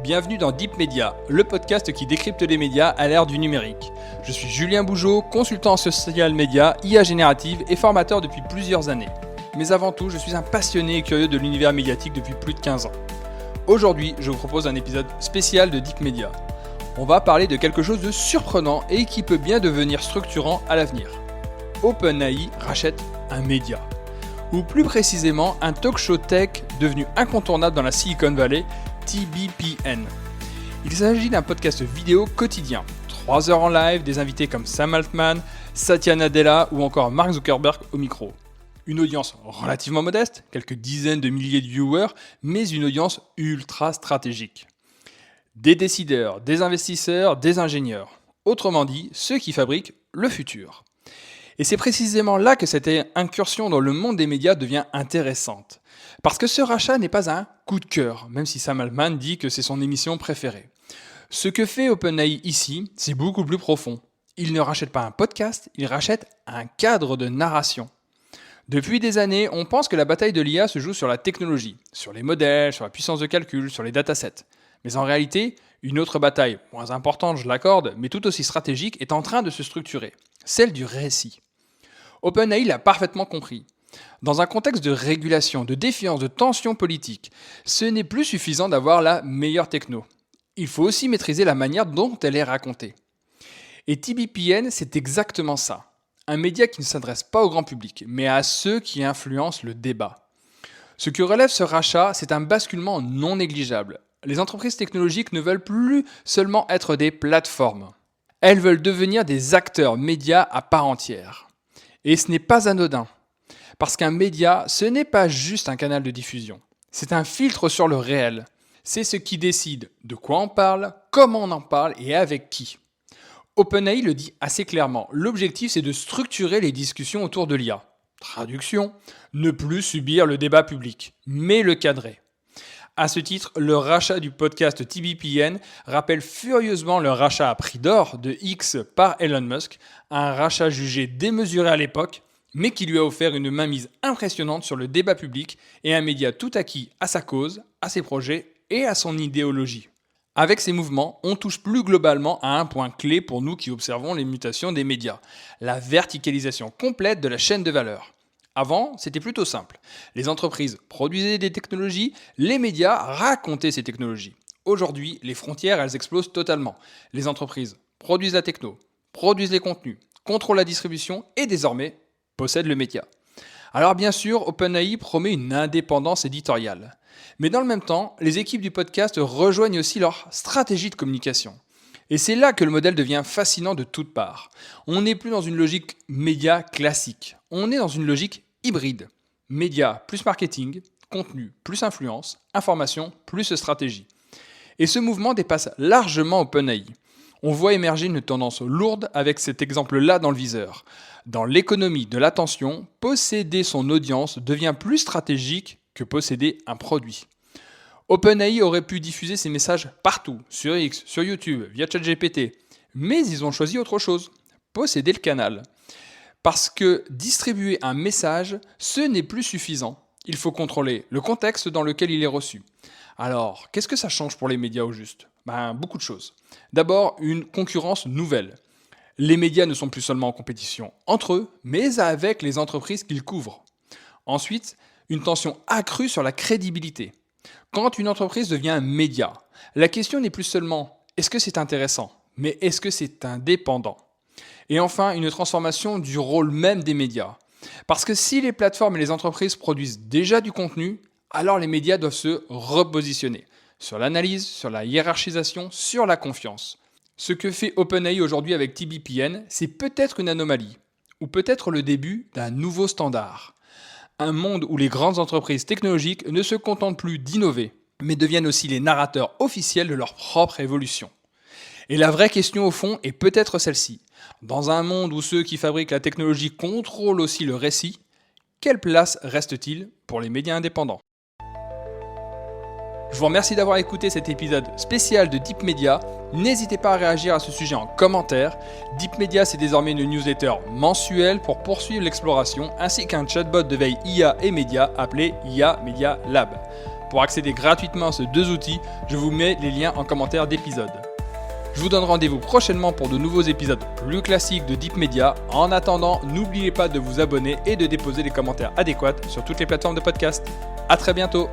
Bienvenue dans Deep Media, le podcast qui décrypte les médias à l'ère du numérique. Je suis Julien Bougeot, consultant en social media, IA générative et formateur depuis plusieurs années. Mais avant tout, je suis un passionné et curieux de l'univers médiatique depuis plus de 15 ans. Aujourd'hui, je vous propose un épisode spécial de Deep Media. On va parler de quelque chose de surprenant et qui peut bien devenir structurant à l'avenir. OpenAI rachète un média. Ou plus précisément, un talk-show tech devenu incontournable dans la Silicon Valley, TBPN. Il s'agit d'un podcast vidéo quotidien. 3 heures en live, des invités comme Sam Altman, Satya Nadella ou encore Mark Zuckerberg au micro. Une audience relativement modeste, quelques dizaines de milliers de viewers, mais une audience ultra stratégique. Des décideurs, des investisseurs, des ingénieurs. Autrement dit, ceux qui fabriquent le futur. Et c'est précisément là que cette incursion dans le monde des médias devient intéressante. Parce que ce rachat n'est pas un coup de cœur, même si Sam Altman dit que c'est son émission préférée. Ce que fait OpenAI ici, c'est beaucoup plus profond. Il ne rachète pas un podcast, il rachète un cadre de narration. Depuis des années, on pense que la bataille de l'IA se joue sur la technologie, sur les modèles, sur la puissance de calcul, sur les datasets. Mais en réalité, une autre bataille, moins importante je l'accorde, mais tout aussi stratégique, est en train de se structurer, celle du récit. OpenAI l'a parfaitement compris. Dans un contexte de régulation, de défiance, de tension politique, ce n'est plus suffisant d'avoir la meilleure techno. Il faut aussi maîtriser la manière dont elle est racontée. Et TBPN, c'est exactement ça. Un média qui ne s'adresse pas au grand public, mais à ceux qui influencent le débat. Ce que relève ce rachat, c'est un basculement non négligeable. Les entreprises technologiques ne veulent plus seulement être des plateformes. Elles veulent devenir des acteurs médias à part entière. Et ce n'est pas anodin. Parce qu'un média, ce n'est pas juste un canal de diffusion. C'est un filtre sur le réel. C'est ce qui décide de quoi on parle, comment on en parle et avec qui. OpenAI le dit assez clairement. L'objectif, c'est de structurer les discussions autour de l'IA. Traduction, ne plus subir le débat public, mais le cadrer. À ce titre, le rachat du podcast TBPN rappelle furieusement le rachat à prix d'or de X par Elon Musk, un rachat jugé démesuré à l'époque, mais qui lui a offert une mainmise impressionnante sur le débat public et un média tout acquis à sa cause, à ses projets et à son idéologie. Avec ces mouvements, on touche plus globalement à un point clé pour nous qui observons les mutations des médias, la verticalisation complète de la chaîne de valeur. Avant, c'était plutôt simple. Les entreprises produisaient des technologies, les médias racontaient ces technologies. Aujourd'hui, les frontières, elles explosent totalement. Les entreprises produisent la techno, produisent les contenus, contrôlent la distribution et désormais possèdent le média. Alors bien sûr, OpenAI promet une indépendance éditoriale. Mais dans le même temps, les équipes du podcast rejoignent aussi leur stratégie de communication. Et c'est là que le modèle devient fascinant de toutes parts. On n'est plus dans une logique média classique, on est dans une logique hybride. Média plus marketing, contenu plus influence, information plus stratégie. Et ce mouvement dépasse largement OpenAI. On voit émerger une tendance lourde avec cet exemple-là dans le viseur. Dans l'économie de l'attention, posséder son audience devient plus stratégique que posséder un produit. OpenAI aurait pu diffuser ses messages partout, sur X, sur YouTube, via ChatGPT. Mais ils ont choisi autre chose, posséder le canal. Parce que distribuer un message, ce n'est plus suffisant. Il faut contrôler le contexte dans lequel il est reçu. Alors, qu'est-ce que ça change pour les médias au juste ? Beaucoup de choses. D'abord, une concurrence nouvelle. Les médias ne sont plus seulement en compétition entre eux, mais avec les entreprises qu'ils couvrent. Ensuite, une tension accrue sur la crédibilité. Quand une entreprise devient un média, la question n'est plus seulement « est-ce que c'est intéressant ?», mais « est-ce que c'est indépendant ?» Et enfin, une transformation du rôle même des médias. Parce que si les plateformes et les entreprises produisent déjà du contenu, alors les médias doivent se repositionner sur l'analyse, sur la hiérarchisation, sur la confiance. Ce que fait OpenAI aujourd'hui avec TBPN, c'est peut-être une anomalie, ou peut-être le début d'un nouveau standard. Un monde où les grandes entreprises technologiques ne se contentent plus d'innover, mais deviennent aussi les narrateurs officiels de leur propre évolution. Et la vraie question au fond est peut-être celle-ci. Dans un monde où ceux qui fabriquent la technologie contrôlent aussi le récit, quelle place reste-t-il pour les médias indépendants ? Je vous remercie d'avoir écouté cet épisode spécial de Deep Media. N'hésitez pas à réagir à ce sujet en commentaire. Deep Media, c'est désormais une newsletter mensuelle pour poursuivre l'exploration, ainsi qu'un chatbot de veille IA et médias appelé IA Media Lab. Pour accéder gratuitement à ces deux outils, je vous mets les liens en commentaire d'épisode. Je vous donne rendez-vous prochainement pour de nouveaux épisodes plus classiques de Deep Media. En attendant, n'oubliez pas de vous abonner et de déposer les commentaires adéquats sur toutes les plateformes de podcast. À très bientôt.